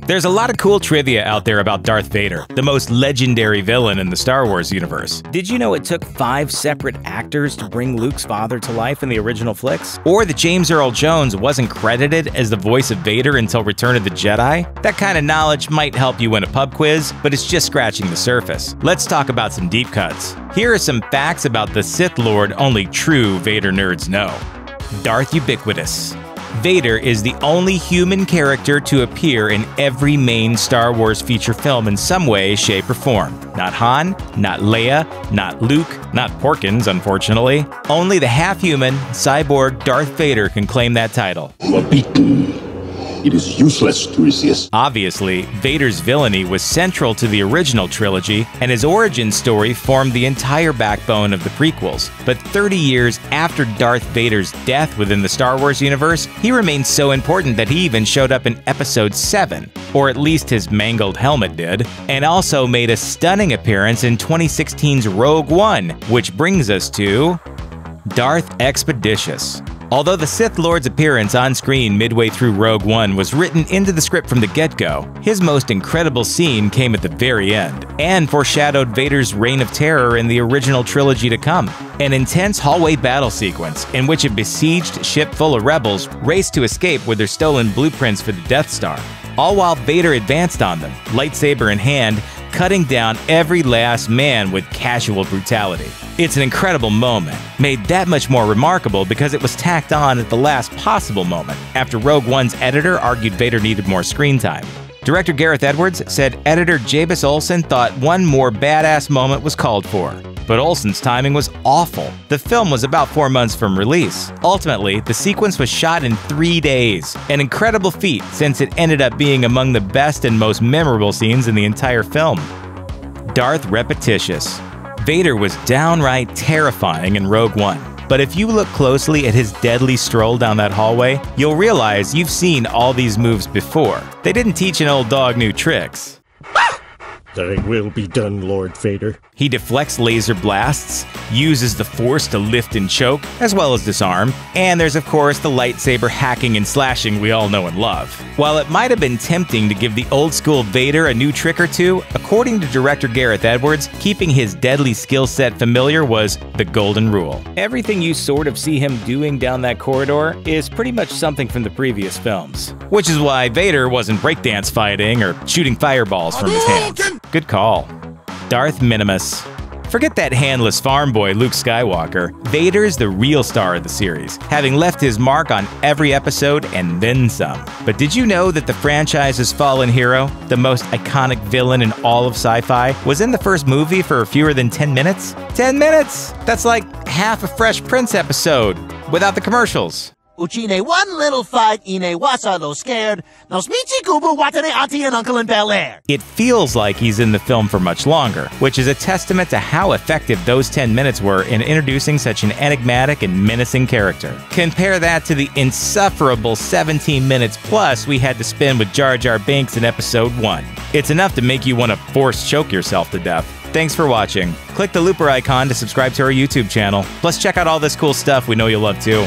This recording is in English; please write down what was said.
There's a lot of cool trivia out there about Darth Vader, the most legendary villain in the Star Wars universe. Did you know it took 5 separate actors to bring Luke's father to life in the original flicks? Or that James Earl Jones wasn't credited as the voice of Vader until Return of the Jedi? That kind of knowledge might help you win a pub quiz, but it's just scratching the surface. Let's talk about some deep cuts. Here are some facts about the Sith Lord only true Vader nerds know. Darth Ubiquitous. Vader is the only human character to appear in every main Star Wars feature film in some way, shape, or form. Not Han, not Leia, not Luke, not Porkins, unfortunately. Only the half-human, cyborg Darth Vader can claim that title. You are beaten. It is useless to resist. Obviously, Vader's villainy was central to the original trilogy, and his origin story formed the entire backbone of the prequels. But 30 years after Darth Vader's death within the Star Wars universe, he remained so important that he even showed up in Episode 7, or at least his mangled helmet did, and also made a stunning appearance in 2016's Rogue One, which brings us to Darth Expeditious. Although the Sith Lord's appearance on screen midway through Rogue One was written into the script from the get-go, his most incredible scene came at the very end, and foreshadowed Vader's reign of terror in the original trilogy to come. An intense hallway battle sequence in which a besieged ship full of rebels raced to escape with their stolen blueprints for the Death Star, all while Vader advanced on them, lightsaber in hand, cutting down every last man with casual brutality. It's an incredible moment, made that much more remarkable because it was tacked on at the last possible moment, after Rogue One's editor argued Vader needed more screen time. Director Gareth Edwards said editor Jabus Olson thought one more badass moment was called for. But Olson's timing was awful. The film was about 4 months from release. Ultimately, the sequence was shot in 3 days, an incredible feat since it ended up being among the best and most memorable scenes in the entire film. Darth Repetitious. Vader was downright terrifying in Rogue One, but if you look closely at his deadly stroll down that hallway, you'll realize you've seen all these moves before. They didn't teach an old dog new tricks. Thy will be done, Lord Vader. He deflects laser blasts, uses the Force to lift and choke, as well as disarm, and there's of course the lightsaber hacking and slashing we all know and love. While it might have been tempting to give the old-school Vader a new trick or two, according to director Gareth Edwards, keeping his deadly skill set familiar was the golden rule. Everything you sort of see him doing down that corridor is pretty much something from the previous films. Which is why Vader wasn't breakdance fighting or shooting fireballs from his hands. Good call. Darth Minimus. Forget that handless farm boy Luke Skywalker. Vader's the real star of the series, having left his mark on every episode and then some. But did you know that the franchise's fallen hero, the most iconic villain in all of sci-fi, was in the first movie for fewer than 10 minutes? 10 minutes! That's like half a Fresh Prince episode, without the commercials. Uchine one little fight, ine wasa lo scared, nos michi kubu watane auntie and uncle in Bel Air. It feels like he's in the film for much longer, which is a testament to how effective those 10 minutes were in introducing such an enigmatic and menacing character. Compare that to the insufferable 17 minutes plus we had to spend with Jar Jar Binks in Episode 1. It's enough to make you want to force choke yourself to death. Thanks for watching. Click the looper icon to subscribe to our YouTube channel. Plus check out all this cool stuff we know you'll love too.